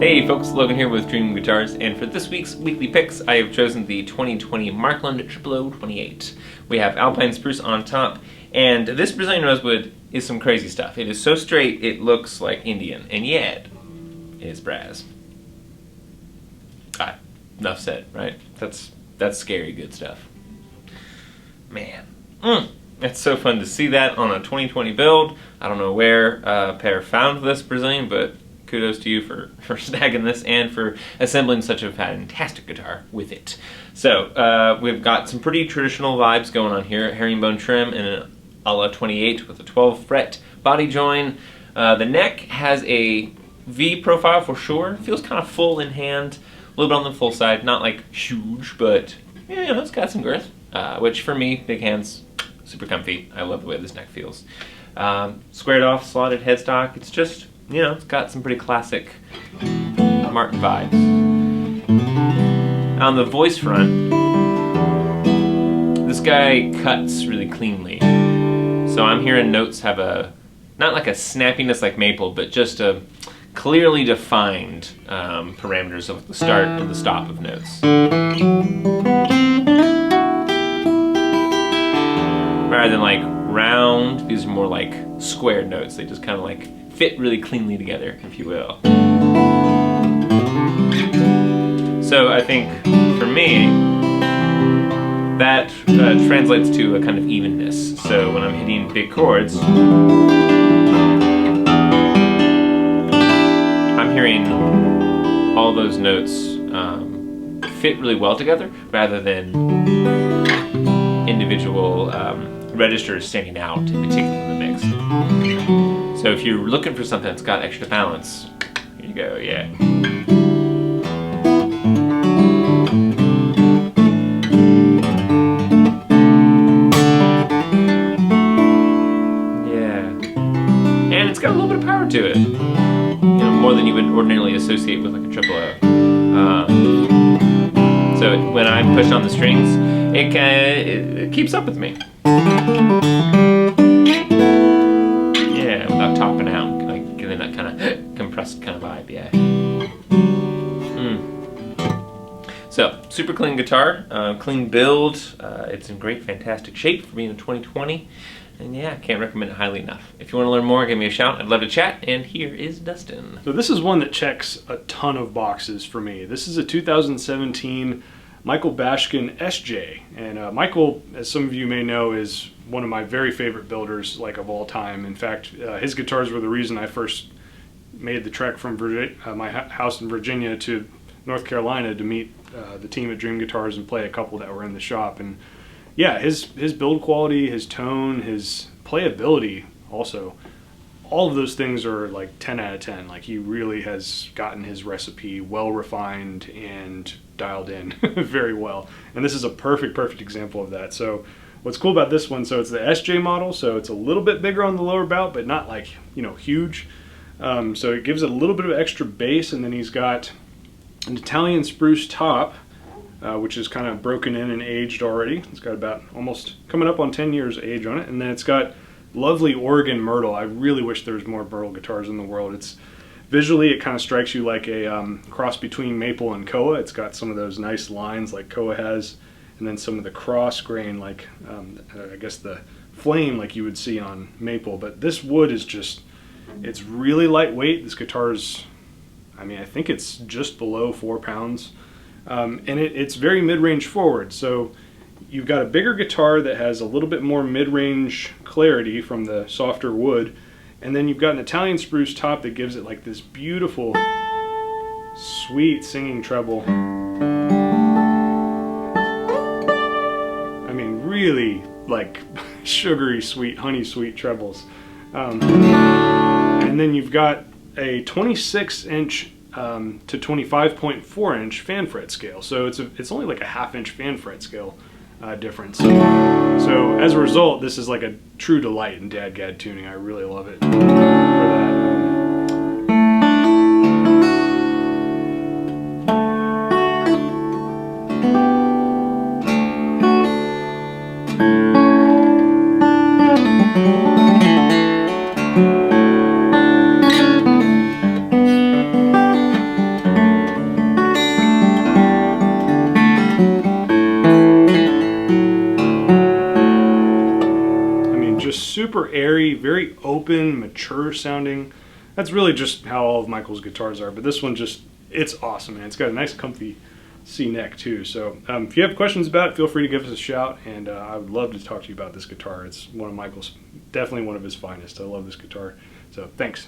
Hey folks, Logan here with Dream Guitars, and for this week's weekly picks, I have chosen the 2020 Marklund No.28. We have Alpine Spruce on top, and this Brazilian Rosewood is some crazy stuff. It is so straight, it looks like Indian, and yet, it is brass. Enough said, right? That's scary good stuff. Man. It's so fun to see that on a 2020 build. I don't know where Per found this Brazilian, but kudos to you for snagging this and for assembling such a fantastic guitar with it. So we've got some pretty traditional vibes going on here. Herringbone trim and an a la 28 with a 12 fret body join. The neck has a V profile for sure. Feels kind of full in hand. A little bit on the full side. Not like huge, but yeah, it's got some girth. Which for me, big hands, super comfy. I love the way this neck feels. Squared off, slotted headstock. It's just, you know, it's got some pretty classic Martin vibes. On the voice front, this guy cuts really cleanly. So I'm hearing notes have a, not like a snappiness like maple, but just a clearly defined parameters of the start and the stop of notes. Rather than like round, these are more like squared notes. They just kind of like fit really cleanly together, if you will. So I think for me, that translates to a kind of evenness. So when I'm hitting big chords, I'm hearing all those notes fit really well together rather than individual registers standing out in particular in the mix. So if you're looking for something that's got extra balance, here you go, yeah. And it's got a little bit of power to it. You know, more than you would ordinarily associate with like a triple O. So when I push on the strings, it keeps up with me. Yeah, without topping out, like giving that kind of compressed kind of vibe, yeah. So, super clean guitar, clean build. It's in great, fantastic shape for being a 2020. And yeah, can't recommend it highly enough. If you want to learn more, give me a shout. I'd love to chat. And here is Dustin. So this is one that checks a ton of boxes for me. This is a 2017 Michael Bashkin SJ. And Michael, as some of you may know, is one of my very favorite builders like of all time. In fact, his guitars were the reason I first made the trek from my house in Virginia to North Carolina to meet the team at Dream Guitars and play a couple that were in the shop. And yeah, his build quality, his tone, his playability also, all of those things are like 10 out of 10. Like he really has gotten his recipe well refined and dialed in very well. And this is a perfect example of that. So what's cool about this one, so it's the SJ model, so it's a little bit bigger on the lower bout, but not like, you know, huge. So it gives it a little bit of extra bass, and then he's got an Italian spruce top, which is kind of broken in and aged already. It's got about almost coming up on 10 years age on it. And then it's got lovely Oregon myrtle. I really wish there was more myrtle guitars in the world. It's visually, it kind of strikes you like a cross between maple and koa. It's got some of those nice lines like koa has, and then some of the cross grain like I guess the flame like you would see on maple. But this wood is just, it's really lightweight. This guitar is, I mean, I think it's just below 4 pounds. And it's very mid-range forward, so you've got a bigger guitar that has a little bit more mid-range clarity from the softer wood, and then you've got an Italian spruce top that gives it like this beautiful, sweet singing treble. I mean, really like sugary sweet, honey sweet trebles. And then you've got a 26-inch to 25.4 inch fan fret scale, so it's only like a ½ inch fan fret scale difference. So as a result, this is like a true delight in dadgad tuning. I really love it for that. just super airy, very open, mature sounding. That's really just how all of Michael's guitars are, but this one just, it's awesome, man. It's got a nice comfy C-neck too. So if you have questions about it, feel free to give us a shout, and I would love to talk to you about this guitar. It's one of Michael's, definitely one of his finest. I love this guitar. So thanks.